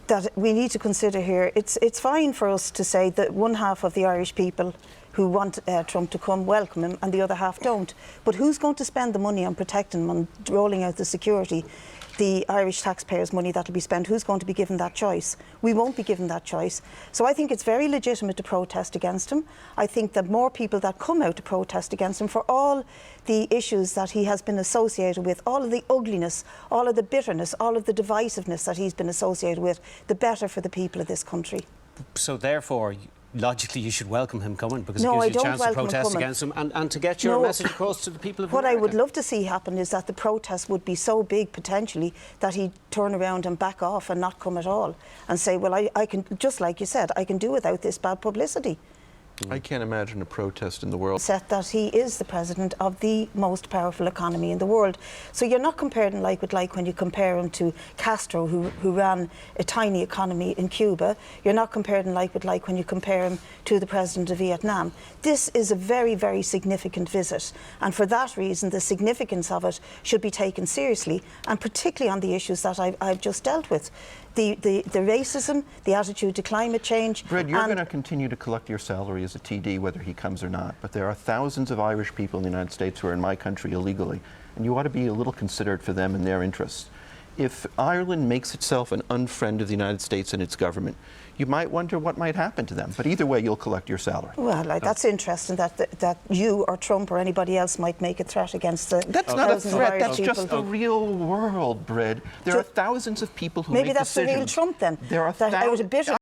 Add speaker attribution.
Speaker 1: that we need to consider here. It's fine for us to say that one half of the Irish people who want Trump to come welcome him and the other half don't. But who's going to spend the money on protecting him, on rolling out the security? The Irish taxpayers' money that will be spent, who's going to be given that choice? We won't be given that choice. So I think it's very legitimate to protest against him. I think that more people that come out to protest against him for all the issues that he has been associated with, all of the ugliness, all of the bitterness, all of the divisiveness that he's been associated with, the better for the people of this country.
Speaker 2: So therefore, logically, you should welcome him coming, because it gives you a chance to protest against him and to get your message across to the people of America.
Speaker 1: What I would love to see happen is that the protest would be so big, potentially, that he'd turn around and back off and not come at all and say, well, I can, just like you said, I can do without this bad publicity.
Speaker 3: I can't imagine a protest in the world.
Speaker 1: Said that he is the president of the most powerful economy in the world. So you're not comparing like with like when you compare him to Castro, who ran a tiny economy in Cuba. You're not comparing like with like when you compare him to the president of Vietnam. This is a very, very significant visit. And for that reason, the significance of it should be taken seriously, and particularly on the issues that I've just dealt with. The racism, the attitude to climate change.
Speaker 3: Brid, you're going to continue to collect your salary as a TD whether he comes or not, but there are thousands of Irish people in the United States who are in my country illegally, and you ought to be a little considerate for them and their interests. If Ireland makes itself an unfriend of the United States and its government, you might wonder what might happen to them. But either way, you'll collect your salary.
Speaker 1: Well, that's interesting that you or Trump or anybody else might make a threat against the
Speaker 3: That's not a threat. That's just the real world, Brid. There are thousands of people who make decisions.
Speaker 1: Maybe that's the real Trumnt then.
Speaker 3: There are thousands.